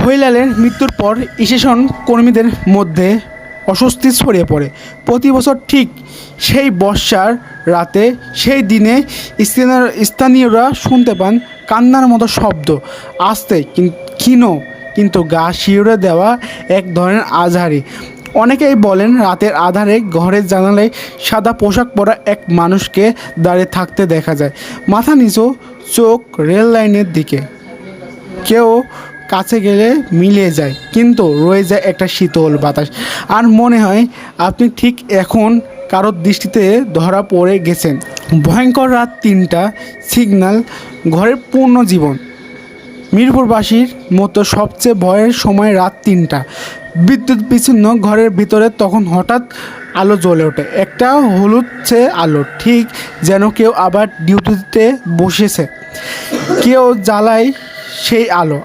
হৈলালের মৃত্যুর পর স্টেশন কর্মীদের মধ্যে অস্বস্তি ছড়িয়ে পড়ে। প্রতি বছর ঠিক সেই বর্ষার রাতে, সেই দিনে স্থানীয়রা শুনতে পান কান্নার মতো শব্দ, আস্তে ক্ষীণ কিন্তু গা শিউরে দেওয়া এক ধরনের আজহারি। অনেকেই বলেন রাতের আধারে ঘরের জানালায় সাদা পোশাক পরা এক মানুষকে দাঁড়িয়ে থাকতে দেখা যায়, মাথা নিচু, চোখ রেল লাইনের দিকে। কেউ কাছে গেলে মিলিয়ে যায়, কিন্তু রয়ে যায় একটা শীতল বাতাস। আর মনে হয় আপনি ঠিক এখন কারোর দৃষ্টিতে ধরা পড়ে গেছেন। ভয়ঙ্কর রাত ৩টা, সিগন্যাল, ঘরের পূর্ণ জীবন। মিরপুরবাসীর মতো সবচেয়ে ভয়ের সময় রাত ৩টা। বিদ্যুৎ বিচ্ছিন্ন ঘরের ভিতরে তখন হঠাৎ আলো জ্বলে ওঠে, একটা হলুদছে আলো, ঠিক যেন কেউ আবার ডিউটিতে বসেছে। কেউ জ্বালায় সেই আলো,